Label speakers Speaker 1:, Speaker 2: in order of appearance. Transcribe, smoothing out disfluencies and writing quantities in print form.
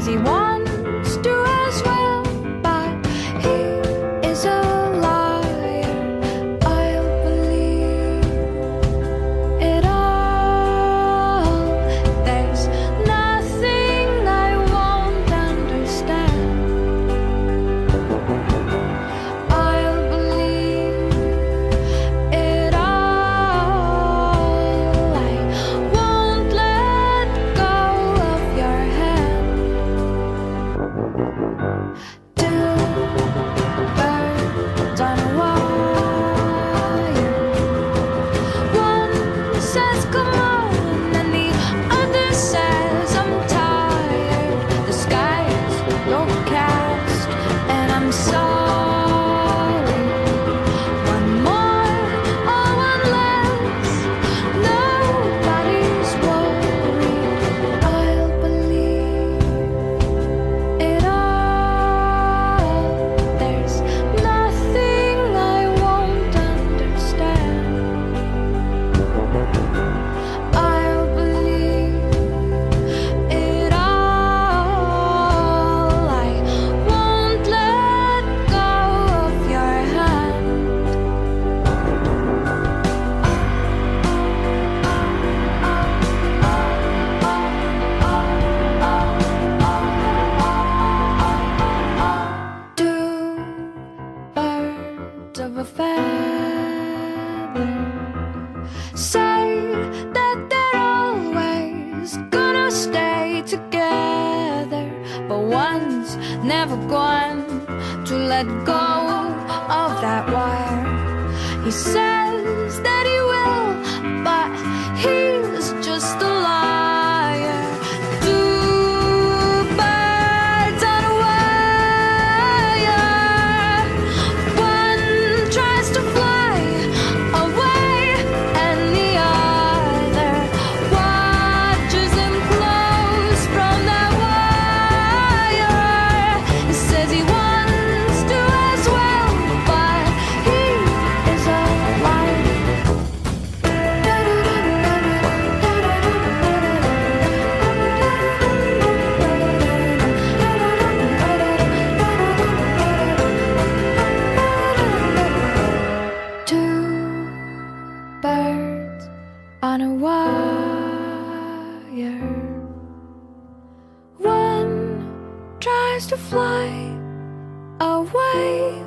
Speaker 1: says he wants to as well, but he is a liar. I'll believe it all. There's nothing I won't understand. I'll believe it all. I won't let go of your hand. Two birds on a wire. One says come on, and the other says I'm tired. The sky's overcast, and I'm sorry. One more or one less, nobody's worried. I'll believe it all. There's nothing I won't understand. I'll believe it all. I won't let go of your hand. Two birds of a feather say that they're always gonna stay together, but one's never going to let go of that wire. He says that he will, but he's just a liar. Two birds on a wire. One tries to fly away, and the other watches him close from that wire. He says he wants to as well, but he is a liar. Two birds on a wire. One tries to fly away,